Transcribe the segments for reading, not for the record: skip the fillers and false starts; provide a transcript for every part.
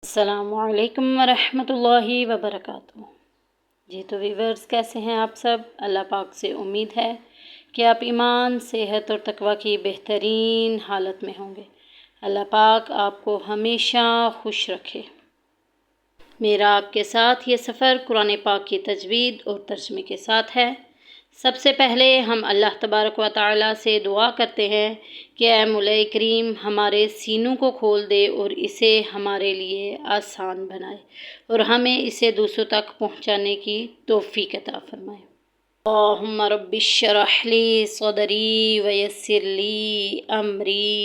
السلام علیکم ورحمۃ اللہ وبرکاتہ۔ جی تو ویورز، کیسے ہیں آپ سب؟ اللہ پاک سے امید ہے کہ آپ ایمان، صحت اور تقوی کی بہترین حالت میں ہوں گے۔ اللہ پاک آپ کو ہمیشہ خوش رکھے۔ میرا آپ کے ساتھ یہ سفر قرآن پاک کی تجوید اور ترجمے کے ساتھ ہے۔ سب سے پہلے ہم اللہ تبارک و تعالیٰ سے دعا کرتے ہیں کہ اے مولا کریم ہمارے سینوں کو کھول دے اور اسے ہمارے لیے آسان بنائے اور ہمیں اسے دوسروں تک پہنچانے کی توفیق عطا فرمائے۔ اللہم رب اشرح لی صدری ویسر لی امری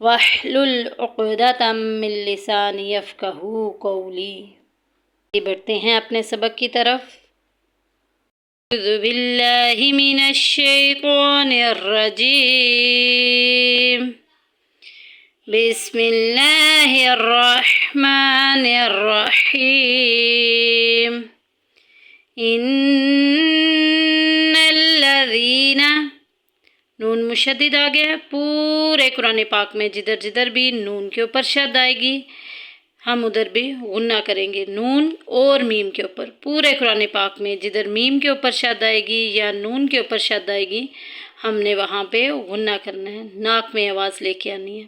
واحلل عقدۃ من لسانی یفقہوا قولی۔ بڑھتے ہیں اپنے سبق کی طرف۔ اعوذ باللہ من الشیطان الرجیم، بسم اللہ الرحمن الرحیم۔ ان الذین، نون مشدد آ گیا پورے قرآن پاک میں، جدھر جدھر بھی نون کے اوپر شد آئے گی ہم ادھر بھی غنہ کریں گے، نون اور میم کے اوپر۔ پورے قرآن پاک میں جدھر میم کے اوپر شد آئے گی یا نون کے اوپر شد آئے گی ہم نے وہاں پہ غنہ کرنا ہے، ناک میں آواز لے کے آنی ہے۔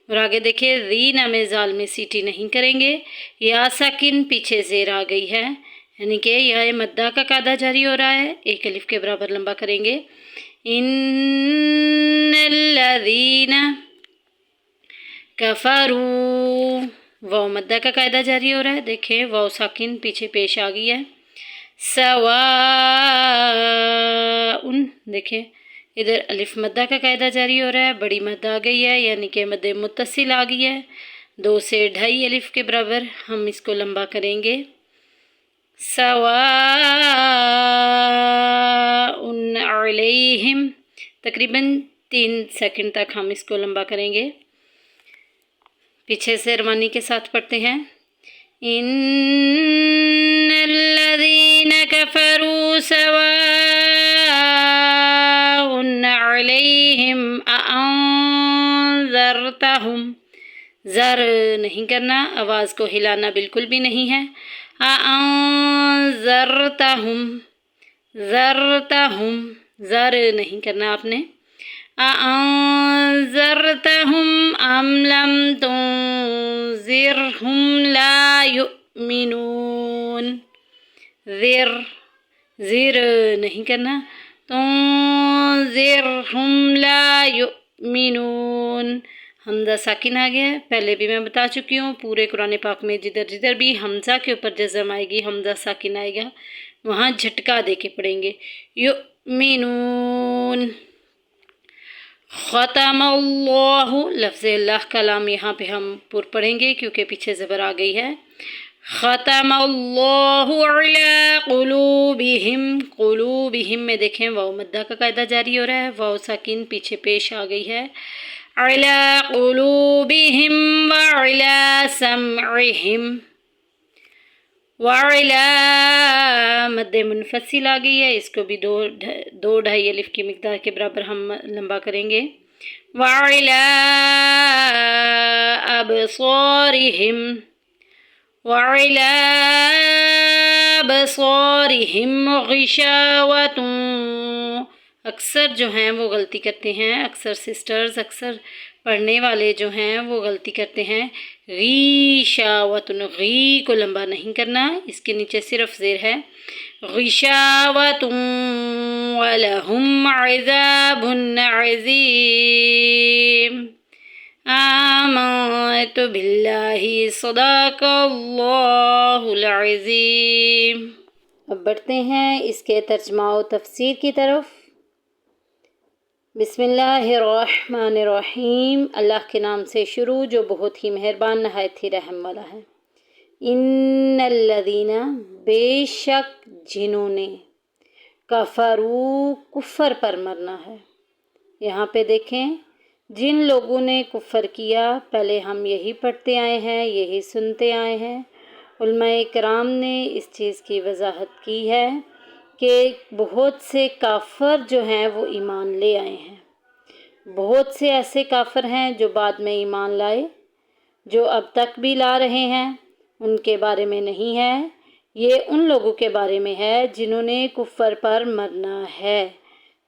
اور آگے دیکھیں، رینا میں زال میں سیٹی نہیں کریں گے، یا ساکن پیچھے زیر آ گئی ہے، یعنی کہ یہ مدہ کا قاعدہ جاری ہو رہا ہے، ایک الف کے برابر لمبا کریں گے۔ ان الذین کفروا، واو مدہ کا قاعدہ جاری ہو رہا ہے، دیکھیں واو ساکن پیچھے پیش آ گئی ہے۔ سواء، دیکھیں ادھر الف مدہ کا قاعدہ جاری ہو رہا ہے، بڑی مد آ گئی ہے، یعنی کہ مد متصل آ گئی ہے، 2 سے 2.5 الف کے برابر ہم اس کو لمبا کریں گے۔ سواء علیہم، تقریباً 3 سیکنڈ تک ہم اس کو لمبا کریں گے۔ پیچھے سے روانی کے ساتھ پڑھتے ہیں۔ ان الذین کفروا سواء علیہم اانذرتہم، زر نہیں کرنا، آواز کو ہلانا بالکل بھی نہیں ہے۔ اانذرتہم، زرتہم، زر نہیں کرنا آپ نے۔ اانذرتہم ام لم تنذرہم لا یؤمنون، زر نہیں کرنا، تنذرہم لا یؤمنون، حمزہ ساکن آ گیا ہے، پہلے بھی میں بتا چکی ہوں، پورے قرآن پاک میں جدھر جدھر بھی حمزہ کے اوپر جزم آئے گی، حمزہ ساکن آئے گا، وہاں جھٹکا دے کے پڑھیں گے۔ یؤمنون، ختم اللہ، لفظ اللہ کا لام یہاں پہ ہم پر پڑھیں گے کیونکہ پیچھے زبر آ گئی ہے۔ ختم اللہ علی قلوبہم، قلوبہم میں دیکھیں واو مدہ کا قاعدہ جاری ہو رہا ہے، واو ساکن پیچھے پیش آ گئی ہے۔ علی قلوبہم وعلی سمعہم، وعلی مد منفصل آ گئی ہے، اس کو بھی 2.5 الف کی مقدار کے برابر ہم لمبا کریں گے۔ وعلی ابصارہم، وعلی ابصارہم غشاوۃ، اکثر جو ہیں وہ غلطی کرتے ہیں، اکثر سسٹرز، اکثر پڑھنے والے جو ہیں وہ غلطی کرتے ہیں، غیشاوۃ، غی کو لمبا نہیں کرنا، اس کے نیچے صرف زیر ہے۔ غشاوۃ ولہم عذاب عظیم، آمنت باللہ صدق اللہ العظیم۔ اب بڑھتے ہیں اس کے ترجمہ و تفسیر کی طرف۔ بسم اللہ الرحمن الرحیم، اللہ کے نام سے شروع جو بہت ہی مہربان نہایت ہی رحم والا ہے۔ ان الذین، بے شک جنہوں نے، کفروا، کفر پر مرنا ہے۔ یہاں پہ دیکھیں جن لوگوں نے کفر کیا، پہلے ہم یہی پڑھتے آئے ہیں، یہی سنتے آئے ہیں، علماء کرام نے اس چیز کی وضاحت کی ہے کہ بہت سے کافر جو ہیں وہ ایمان لے آئے ہیں، بہت سے ایسے کافر ہیں جو بعد میں ایمان لائے جو اب تک بھی لا رہے ہیں ان کے بارے میں نہیں ہے، یہ ان لوگوں کے بارے میں ہے جنہوں نے کفر پر مرنا ہے۔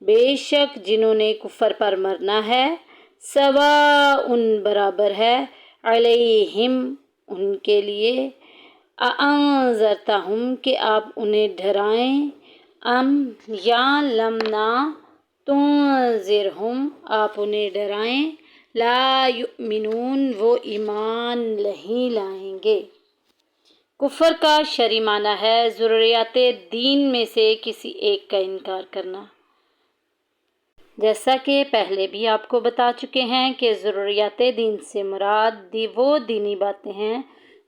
بے شک جنہوں نے کفر پر مرنا ہے، سواء برابر ہے، علیہم ان کے لیے، اانذرتہم کہ آپ انہیں ڈرائیں، ام یا لم نہ تنذرہم آپ انہیں ڈرائیں، لا یؤمنون وہ ایمان نہیں لائیں گے۔ کفر کا شرعی معنی ہے ضروریات دین میں سے کسی ایک کا انکار کرنا۔ جیسا کہ پہلے بھی آپ کو بتا چکے ہیں کہ ضروریات دین سے مراد وہ دینی باتیں ہیں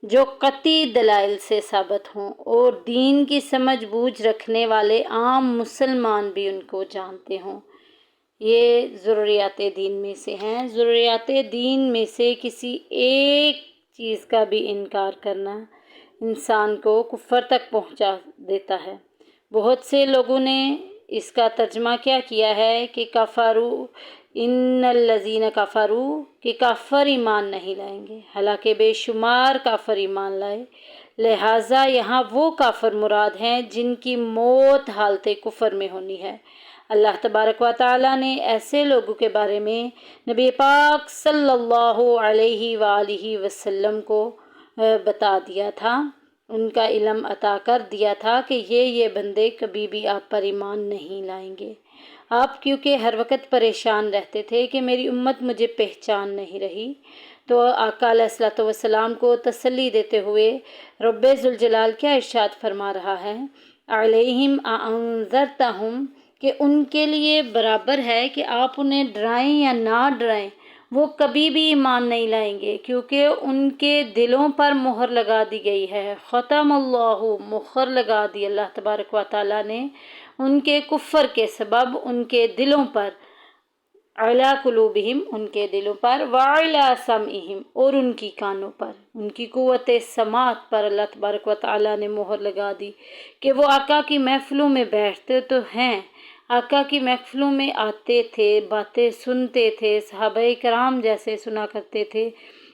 جو قطعی دلائل سے ثابت ہوں اور دین کی سمجھ بوجھ رکھنے والے عام مسلمان بھی ان کو جانتے ہوں، یہ ضروریات دین میں سے ہیں۔ ضروریات دین میں سے کسی ایک چیز کا بھی انکار کرنا انسان کو کفر تک پہنچا دیتا ہے۔ بہت سے لوگوں نے اس کا ترجمہ کیا کیا ہے کہ کفروا ان الذین کفروا کہ کافر ایمان نہیں لائیں گے، حالانکہ بے شمار کافر ایمان لائے، لہٰذا یہاں وہ کافر مراد ہیں جن کی موت حالت کفر میں ہونی ہے۔ اللہ تبارک و تعالیٰ نے ایسے لوگوں کے بارے میں نبی پاک صلی اللہ علیہ وآلہ وسلم کو بتا دیا تھا، ان کا علم عطا کر دیا تھا کہ یہ بندے کبھی بھی آپ پر ایمان نہیں لائیں گے۔ آپ کیونکہ ہر وقت پریشان رہتے تھے کہ میری امت مجھے پہچان نہیں رہی، تو آقا علیہ الصلوۃ والسلام کو تسلی دیتے ہوئے رب ذوالجلال کیا ارشاد فرما رہا ہے، علیہم انذرتہم کہ ان کے لیے برابر ہے کہ آپ انہیں ڈرائیں یا نہ ڈرائیں، وہ کبھی بھی ایمان نہیں لائیں گے، کیونکہ ان کے دلوں پر مہر لگا دی گئی ہے۔ ختم اللہ مہر لگا دی اللہ تبارک و تعالیٰ نے ان کے کفر کے سبب ان کے دلوں پر، علی قلوبہم ان کے دلوں پر، وعلی سمعہم اور ان کی کانوں پر، ان کی قوت سماعت پر اللہ تبارک و تعالیٰ نے مہر لگا دی کہ وہ آقا کی محفلوں میں بیٹھتے تو ہیں، آقا کی محفلوں میں آتے تھے، باتیں سنتے تھے، صحابہ کرام جیسے سنا کرتے تھے،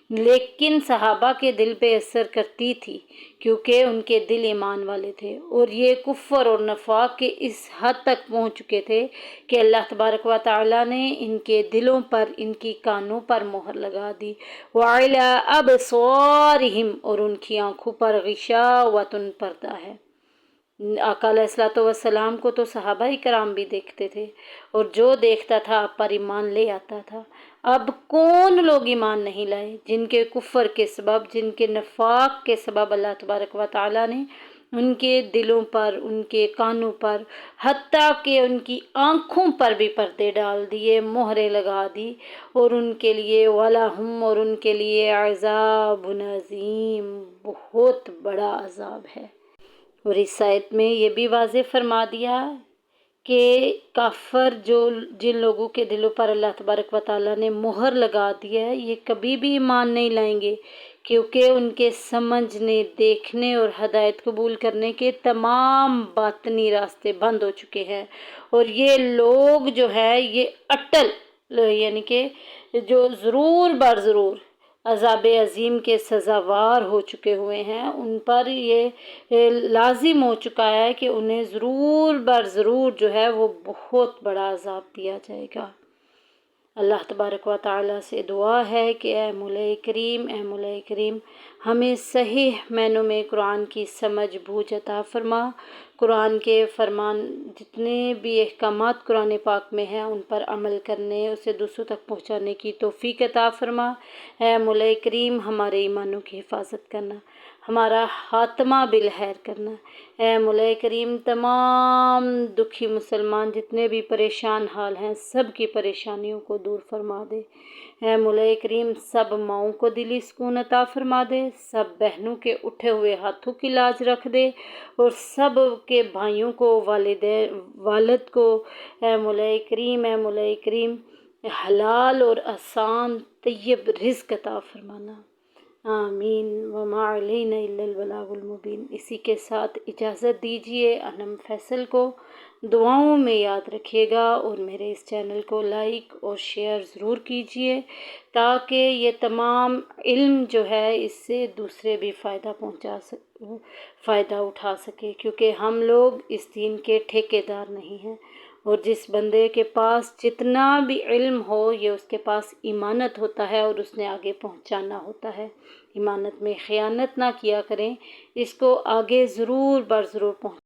لیکن صحابہ کے دل پہ اثر کرتی تھی کیونکہ ان کے دل ایمان والے تھے، اور یہ کفر اور نفاق کے اس حد تک پہنچ چکے تھے کہ اللہ تبارک و تعالیٰ نے ان کے دلوں پر، ان کی کانوں پر مہر لگا دی، وَعَلَىٰ أَبْصَارِهِمْ اور ان کی آنکھوں پر غشاوۃ پردہ ہے۔ آقا علیہ الصلوۃ والسلام کو تو صحابہ کرام بھی دیکھتے تھے، اور جو دیکھتا تھا آپ پر ایمان لے آتا تھا۔ اب کون لوگ ایمان نہیں لائے؟ جن کے کفر کے سبب، جن کے نفاق کے سبب اللہ تبارک و تعالیٰ نے ان کے دلوں پر، ان کے کانوں پر، حتیٰ کہ ان کی آنکھوں پر بھی پردے ڈال دیے، مہریں لگا دی، اور ان کے لیے وَلَهُمْ اور ان کے لیے عذاب عظیم بہت بڑا عذاب ہے۔ اور اس آیت میں یہ بھی واضح فرما دیا کہ کافر جن لوگوں کے دلوں پر اللہ تبارک و تعالیٰ نے مہر لگا دیا ہے، یہ کبھی بھی ایمان نہیں لائیں گے، کیونکہ ان کے سمجھنے، دیکھنے اور ہدایت قبول کرنے کے تمام باطنی راستے بند ہو چکے ہیں، اور یہ لوگ جو ہے یہ اٹل، یعنی کہ جو ضرور بر ضرور عذاب عظیم کے سزاوار ہو چکے ہوئے ہیں، ان پر یہ لازم ہو چکا ہے کہ انہیں ضرور بر ضرور جو ہے وہ بہت بڑا عذاب دیا جائے گا۔ اللہ تبارک و تعالیٰ سے دعا ہے کہ اے مولا کریم ہمیں صحیح معنوں میں قرآن کی سمجھ بوجھ عطا فرما، قرآن کے فرمان جتنے بھی احکامات قرآن پاک میں ہیں ان پر عمل کرنے، اسے دوسروں تک پہنچانے کی توفیق عطا فرما۔ اے مولا کریم ہمارے ایمانوں کی حفاظت کرنا، ہمارا خاتمہ بالخیر کرنا۔ اے مولا کریم تمام دکھی مسلمان جتنے بھی پریشان حال ہیں سب کی پریشانیوں کو دور فرما دے۔ اے مولا کریم سب ماؤں کو دلی سکون عطا فرما دے، سب بہنوں کے اٹھے ہوئے ہاتھوں کی لاج رکھ دے، اور سب کے بھائیوں کو، والد کو اے مولا کریم حلال اور آسان طیب رزق عطا فرمانا۔ آمین وما علینا الا البلاغ المبین۔ اسی کے ساتھ اجازت دیجیے، انم فیصل کو دعاؤں میں یاد رکھیے گا اور میرے اس چینل کو لائک اور شیئر ضرور کیجیے تاکہ یہ تمام علم جو ہے اس سے دوسرے بھی فائدہ اٹھا سکے، کیونکہ ہم لوگ اس دین کے ٹھیکیدار نہیں ہیں، اور جس بندے کے پاس جتنا بھی علم ہو یہ اس کے پاس امانت ہوتا ہے اور اس نے آگے پہنچانا ہوتا ہے۔ امانت میں خیانت نہ کیا کریں، اس کو آگے ضرور بر ضرور پہنچ